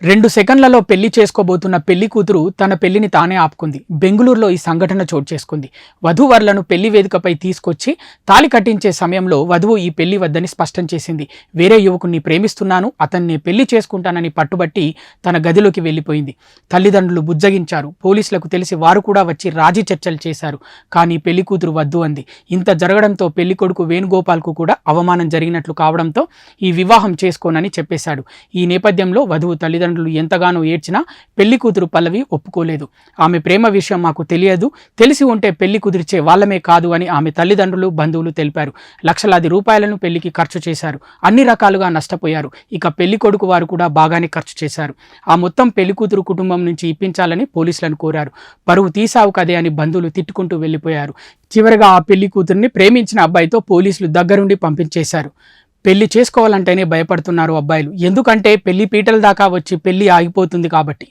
2 సెకన్లలో పెళ్లి చేసుకోబోతున్న పెళ్లి కూతురు తన పెళ్లిని తానే ఆపుకుంది. బెంగుళూరులో ఈ సంఘటన చోటు చేసుకుంది. వధూవరులను పెళ్లి వేదికపై తీసుకొచ్చి తాళి కట్టించే సమయంలో వధువు ఈ పెళ్లి వద్దని స్పష్టం చేసింది. వేరే యువకుణ్ణి ప్రేమిస్తున్నాను, అతన్ని పెళ్లి చేసుకుంటానని పట్టుబట్టి తన గదిలోకి వెళ్లిపోయింది. తల్లిదండ్రులు బుజ్జగించారు. పోలీసులకు తెలిసి వారు కూడా వచ్చి రాజీ చర్చలు చేశారు. కానీ పెళ్లి కూతురు వద్దు అంది. ఇంత జరగడంతో పెళ్లి కొడుకు వేణుగోపాల్కు కూడా అవమానం జరిగినట్లు కావడంతో ఈ వివాహం చేసుకోనని చెప్పేశాడు. ఈ నేపథ్యంలో వధువు తల్లిదండ్రులు ఎంతగానో ఏడ్చినా పెళ్లి కూతురు పల్లవి ఒప్పుకోలేదు. ఆమె ప్రేమ విషయం మాకు తెలియదు, తెలిసి ఉంటే పెళ్లి కుదిర్చే వాళ్ళమే కాదు అని ఆమె తల్లిదండ్రులు, బంధువులు తెలిపారు. లక్షలాది రూపాయలను పెళ్లికి ఖర్చు చేశారు. అన్ని రకాలుగా నష్టపోయారు. ఇక పెళ్లి కొడుకు వారు కూడా బాగానే ఖర్చు చేశారు. ఆ మొత్తం పెళ్లి కూతురు కుటుంబం నుంచి ఇప్పించాలని పోలీసులను కోరారు. పరువు తీసావు కదే అని బంధువులు తిట్టుకుంటూ వెళ్లిపోయారు. చివరిగా ఆ పెళ్లి కూతురిని ప్రేమించిన అబ్బాయితో పోలీసులు దగ్గరుండి పంపించేశారు. పెళ్లి చేసుకోవాలంటేనే భయపడుతున్నారు అబ్బాయిలు. ఎందుకంటే పెళ్లి పీటల దాకా వచ్చి పెళ్లి ఆగిపోతుంది కాబట్టి.